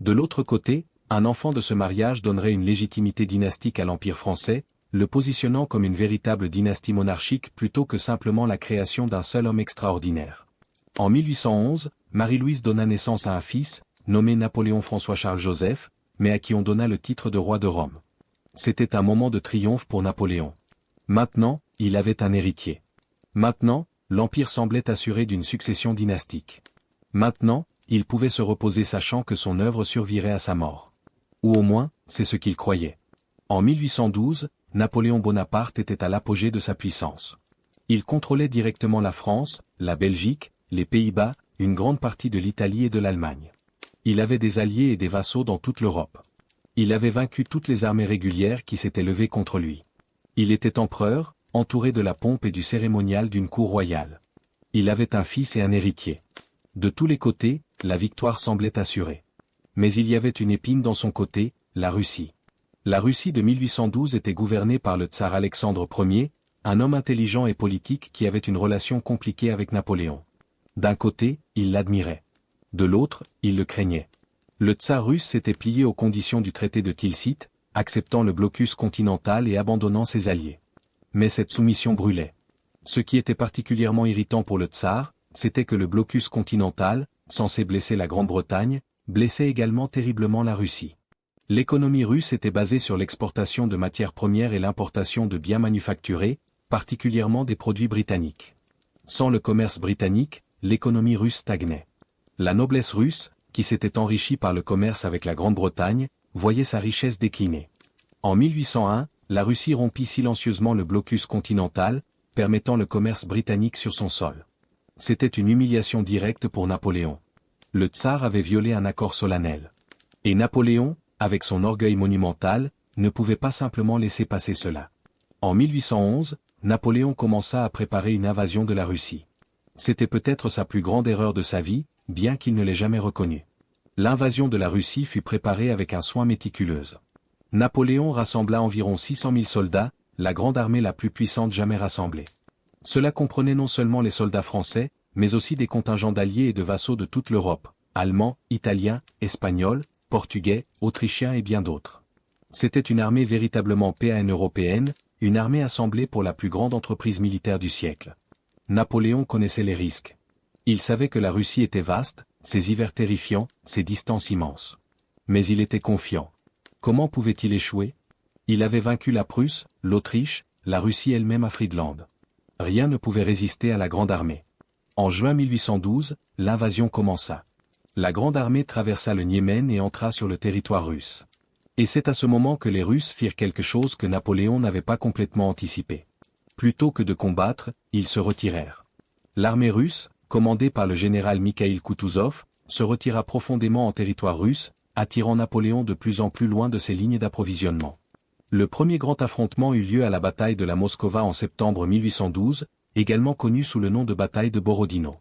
S1: De l'autre côté, un enfant de ce mariage donnerait une légitimité dynastique à l'Empire français, le positionnant comme une véritable dynastie monarchique plutôt que simplement la création d'un seul homme extraordinaire. En 1811, Marie-Louise donna naissance à un fils, nommé Napoléon François-Charles Joseph, mais à qui on donna le titre de roi de Rome. C'était un moment de triomphe pour Napoléon. Maintenant, il avait un héritier. Maintenant, l'Empire semblait assuré d'une succession dynastique. Maintenant, il pouvait se reposer sachant que son œuvre survivrait à sa mort. Ou au moins, c'est ce qu'il croyait. En 1812, Napoléon Bonaparte était à l'apogée de sa puissance. Il contrôlait directement la France, la Belgique, les Pays-Bas, une grande partie de l'Italie et de l'Allemagne. Il avait des alliés et des vassaux dans toute l'Europe. Il avait vaincu toutes les armées régulières qui s'étaient levées contre lui. Il était empereur, entouré de la pompe et du cérémonial d'une cour royale. Il avait un fils et un héritier. De tous les côtés, la victoire semblait assurée. Mais il y avait une épine dans son côté, la Russie. La Russie de 1812 était gouvernée par le tsar Alexandre Ier, un homme intelligent et politique qui avait une relation compliquée avec Napoléon. D'un côté, il l'admirait. De l'autre, il le craignait. Le tsar russe s'était plié aux conditions du traité de Tilsit, acceptant le blocus continental et abandonnant ses alliés. Mais cette soumission brûlait. Ce qui était particulièrement irritant pour le tsar, c'était que le blocus continental, censé blesser la Grande-Bretagne, blessait également terriblement la Russie. L'économie russe était basée sur l'exportation de matières premières et l'importation de biens manufacturés, particulièrement des produits britanniques. Sans le commerce britannique, l'économie russe stagnait. La noblesse russe, qui s'était enrichie par le commerce avec la Grande-Bretagne, voyait sa richesse décliner. En 1801, la Russie rompit silencieusement le blocus continental, permettant le commerce britannique sur son sol. C'était une humiliation directe pour Napoléon. Le tsar avait violé un accord solennel. Et Napoléon, avec son orgueil monumental, ne pouvait pas simplement laisser passer cela. En 1811, Napoléon commença à préparer une invasion de la Russie. C'était peut-être sa plus grande erreur de sa vie, bien qu'il ne l'ait jamais reconnue. L'invasion de la Russie fut préparée avec un soin méticuleux. Napoléon rassembla environ 600 000 soldats, la grande armée la plus puissante jamais rassemblée. Cela comprenait non seulement les soldats français, mais aussi des contingents d'alliés et de vassaux de toute l'Europe, allemands, italiens, espagnols, portugais, autrichiens et bien d'autres. C'était une armée véritablement pan-européenne, une armée assemblée pour la plus grande entreprise militaire du siècle. Napoléon connaissait les risques. Il savait que la Russie était vaste, ses hivers terrifiants, ses distances immenses. Mais il était confiant. Comment pouvait-il échouer? Il avait vaincu la Prusse, l'Autriche, la Russie elle-même à Friedland. Rien ne pouvait résister à la grande armée. En juin 1812, l'invasion commença. La grande armée traversa le Niémen et entra sur le territoire russe. Et c'est à ce moment que les Russes firent quelque chose que Napoléon n'avait pas complètement anticipé. Plutôt que de combattre, ils se retirèrent. L'armée russe, commandée par le général Mikhaïl Koutouzov, se retira profondément en territoire russe, attirant Napoléon de plus en plus loin de ses lignes d'approvisionnement. Le premier grand affrontement eut lieu à la bataille de la Moskova en septembre 1812, également connue sous le nom de bataille de Borodino.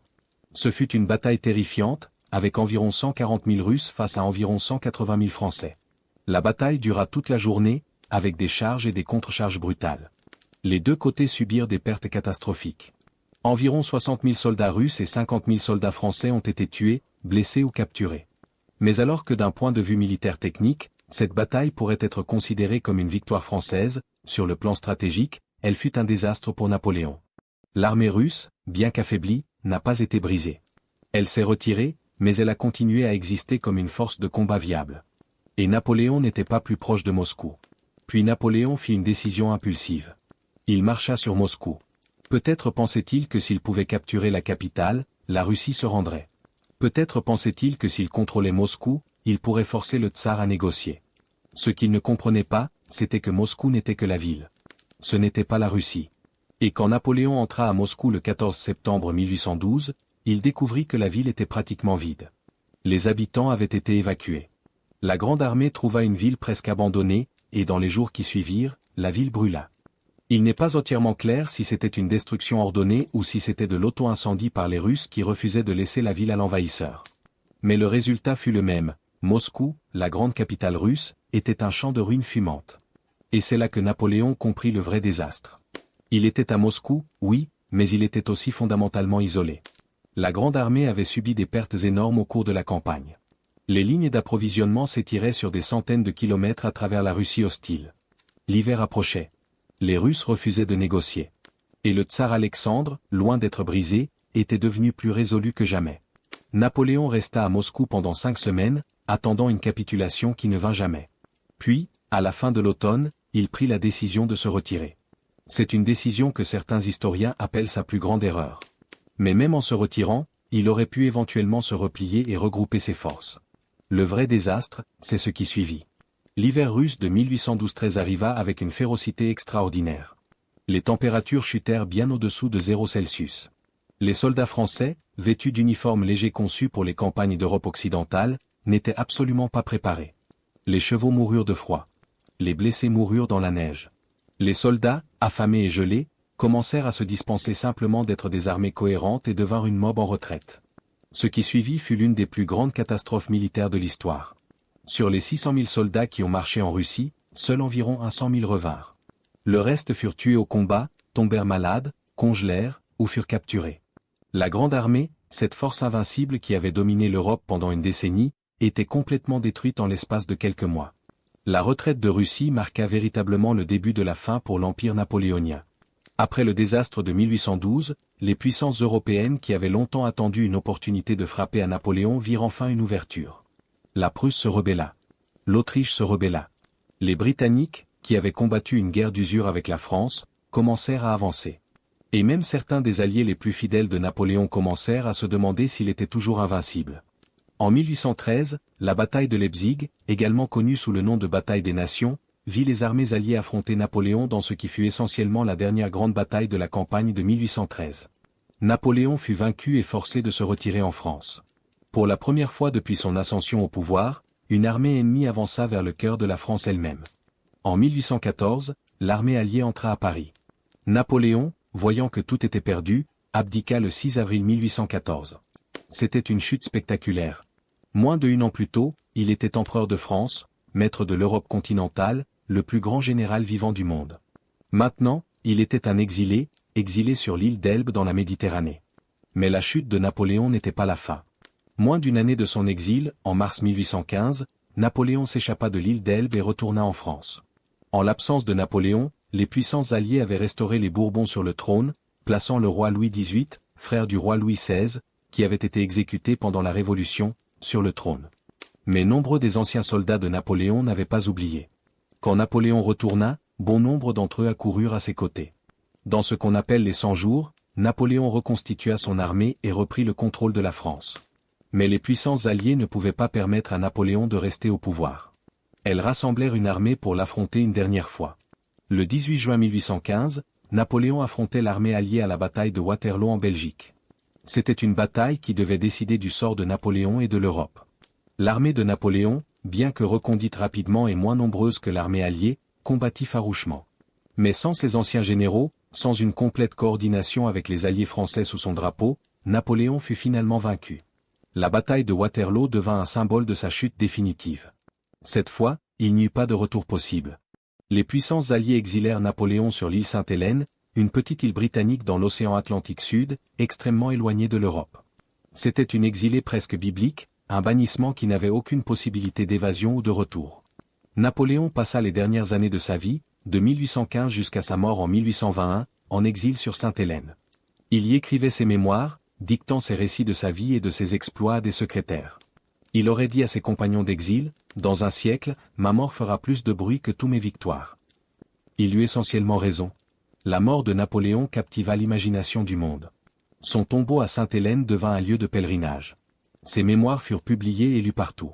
S1: Ce fut une bataille terrifiante, avec environ 140 000 Russes face à environ 180 000 Français. La bataille dura toute la journée, avec des charges et des contre-charges brutales. Les deux côtés subirent des pertes catastrophiques. Environ 60 000 soldats russes et 50 000 soldats français ont été tués, blessés ou capturés. Mais alors que d'un point de vue militaire technique, cette bataille pourrait être considérée comme une victoire française, sur le plan stratégique, elle fut un désastre pour Napoléon. L'armée russe, bien qu'affaiblie, n'a pas été brisée. Elle s'est retirée, mais elle a continué à exister comme une force de combat viable. Et Napoléon n'était pas plus proche de Moscou. Puis Napoléon fit une décision impulsive. Il marcha sur Moscou. Peut-être pensait-il que s'il pouvait capturer la capitale, la Russie se rendrait. Peut-être pensait-il que s'il contrôlait Moscou, il pourrait forcer le tsar à négocier. Ce qu'il ne comprenait pas, c'était que Moscou n'était que la ville. Ce n'était pas la Russie. Et quand Napoléon entra à Moscou le 14 septembre 1812, il découvrit que la ville était pratiquement vide. Les habitants avaient été évacués. La grande armée trouva une ville presque abandonnée, et dans les jours qui suivirent, la ville brûla. Il n'est pas entièrement clair si c'était une destruction ordonnée ou si c'était de l'auto-incendie par les Russes qui refusaient de laisser la ville à l'envahisseur. Mais le résultat fut le même. Moscou, la grande capitale russe, était un champ de ruines fumantes. Et c'est là que Napoléon comprit le vrai désastre. Il était à Moscou, oui, mais il était aussi fondamentalement isolé. La grande armée avait subi des pertes énormes au cours de la campagne. Les lignes d'approvisionnement s'étiraient sur des centaines de kilomètres à travers la Russie hostile. L'hiver approchait. Les Russes refusaient de négocier. Et le tsar Alexandre, loin d'être brisé, était devenu plus résolu que jamais. Napoléon resta à Moscou pendant 5 semaines, attendant une capitulation qui ne vint jamais. Puis, à la fin de l'automne, il prit la décision de se retirer. C'est une décision que certains historiens appellent sa plus grande erreur. Mais même en se retirant, il aurait pu éventuellement se replier et regrouper ses forces. Le vrai désastre, c'est ce qui suivit. L'hiver russe de 1812-13 arriva avec une férocité extraordinaire. Les températures chutèrent bien au-dessous de 0 Celsius. Les soldats français, vêtus d'uniformes légers conçus pour les campagnes d'Europe occidentale, n'étaient absolument pas préparés. Les chevaux moururent de froid. Les blessés moururent dans la neige. Les soldats, affamés et gelés, commencèrent à se dispenser simplement d'être des armées cohérentes et devinrent une mob en retraite. Ce qui suivit fut l'une des plus grandes catastrophes militaires de l'histoire. Sur les 600 000 soldats qui ont marché en Russie, seuls environ 100 000 revinrent. Le reste furent tués au combat, tombèrent malades, congelèrent, ou furent capturés. La grande armée, cette force invincible qui avait dominé l'Europe pendant une décennie, était complètement détruite en l'espace de quelques mois. La retraite de Russie marqua véritablement le début de la fin pour l'Empire napoléonien. Après le désastre de 1812, les puissances européennes qui avaient longtemps attendu une opportunité de frapper à Napoléon virent enfin une ouverture. La Prusse se rebella. L'Autriche se rebella. Les Britanniques, qui avaient combattu une guerre d'usure avec la France, commencèrent à avancer. Et même certains des alliés les plus fidèles de Napoléon commencèrent à se demander s'il était toujours invincible. En 1813, la bataille de Leipzig, également connue sous le nom de bataille des Nations, vit les armées alliées affronter Napoléon dans ce qui fut essentiellement la dernière grande bataille de la campagne de 1813. Napoléon fut vaincu et forcé de se retirer en France. Pour la première fois depuis son ascension au pouvoir, une armée ennemie avança vers le cœur de la France elle-même. En 1814, l'armée alliée entra à Paris. Napoléon, voyant que tout était perdu, abdiqua le 6 avril 1814. C'était une chute spectaculaire. Moins de 1 an plus tôt, il était empereur de France, maître de l'Europe continentale, le plus grand général vivant du monde. Maintenant, il était un exilé, exilé sur l'île d'Elbe dans la Méditerranée. Mais la chute de Napoléon n'était pas la fin. Moins d'une année de son exil, en mars 1815, Napoléon s'échappa de l'île d'Elbe et retourna en France. En l'absence de Napoléon, les puissances alliées avaient restauré les Bourbons sur le trône, plaçant le roi Louis XVIII, frère du roi Louis XVI, qui avait été exécuté pendant la Révolution, sur le trône. Mais nombreux des anciens soldats de Napoléon n'avaient pas oublié. Quand Napoléon retourna, bon nombre d'entre eux accoururent à ses côtés. Dans ce qu'on appelle les 100 jours, Napoléon reconstitua son armée et reprit le contrôle de la France. Mais les puissances alliées ne pouvaient pas permettre à Napoléon de rester au pouvoir. Elles rassemblèrent une armée pour l'affronter une dernière fois. Le 18 juin 1815, Napoléon affrontait l'armée alliée à la bataille de Waterloo en Belgique. C'était une bataille qui devait décider du sort de Napoléon et de l'Europe. L'armée de Napoléon, bien que reconduite rapidement et moins nombreuse que l'armée alliée, combattit farouchement. Mais sans ses anciens généraux, sans une complète coordination avec les alliés français sous son drapeau, Napoléon fut finalement vaincu. La bataille de Waterloo devint un symbole de sa chute définitive. Cette fois, il n'y eut pas de retour possible. Les puissances alliées exilèrent Napoléon sur l'île Sainte-Hélène, une petite île britannique dans l'océan Atlantique Sud, extrêmement éloignée de l'Europe. C'était une exilée presque biblique, un bannissement qui n'avait aucune possibilité d'évasion ou de retour. Napoléon passa les dernières années de sa vie, de 1815 jusqu'à sa mort en 1821, en exil sur Sainte-Hélène. Il y écrivait ses mémoires, dictant ses récits de sa vie et de ses exploits à des secrétaires. Il aurait dit à ses compagnons d'exil, « Dans un siècle, ma mort fera plus de bruit que tous mes victoires. » Il eut essentiellement raison. La mort de Napoléon captiva l'imagination du monde. Son tombeau à Sainte-Hélène devint un lieu de pèlerinage. Ses mémoires furent publiées et lues partout.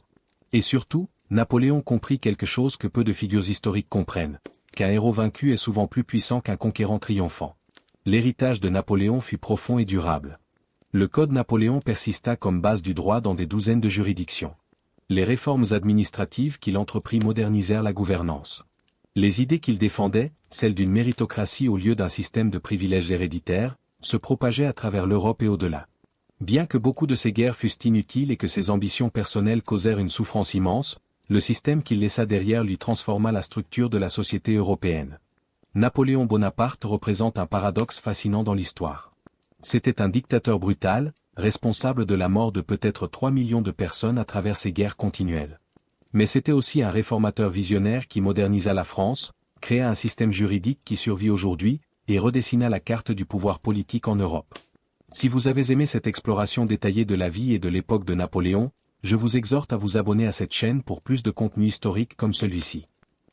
S1: Et surtout, Napoléon comprit quelque chose que peu de figures historiques comprennent, qu'un héros vaincu est souvent plus puissant qu'un conquérant triomphant. L'héritage de Napoléon fut profond et durable. Le Code Napoléon persista comme base du droit dans des douzaines de juridictions. Les réformes administratives qu'il entreprit modernisèrent la gouvernance. Les idées qu'il défendait, celles d'une méritocratie au lieu d'un système de privilèges héréditaires, se propageaient à travers l'Europe et au-delà. Bien que beaucoup de ces guerres fussent inutiles et que ses ambitions personnelles causèrent une souffrance immense, le système qu'il laissa derrière lui transforma la structure de la société européenne. Napoléon Bonaparte représente un paradoxe fascinant dans l'histoire. C'était un dictateur brutal, responsable de la mort de peut-être 3 millions de personnes à travers ces guerres continuelles. Mais c'était aussi un réformateur visionnaire qui modernisa la France, créa un système juridique qui survit aujourd'hui, et redessina la carte du pouvoir politique en Europe. Si vous avez aimé cette exploration détaillée de la vie et de l'époque de Napoléon, je vous exhorte à vous abonner à cette chaîne pour plus de contenu historique comme celui-ci.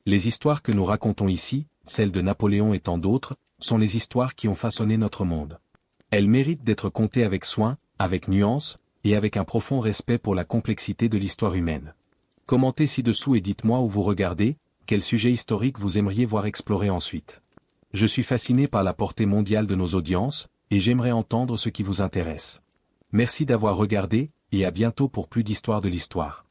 S1: Les histoires que nous racontons ici, celles de Napoléon et tant d'autres, sont les histoires qui ont façonné notre monde. Elles méritent d'être contées avec soin, avec nuance, et avec un profond respect pour la complexité de l'histoire humaine. Commentez ci-dessous et dites-moi où vous regardez, quel sujet historique vous aimeriez voir explorer ensuite. Je suis fasciné par la portée mondiale de nos audiences, et j'aimerais entendre ce qui vous intéresse. Merci d'avoir regardé, et à bientôt pour plus d'histoires de l'histoire.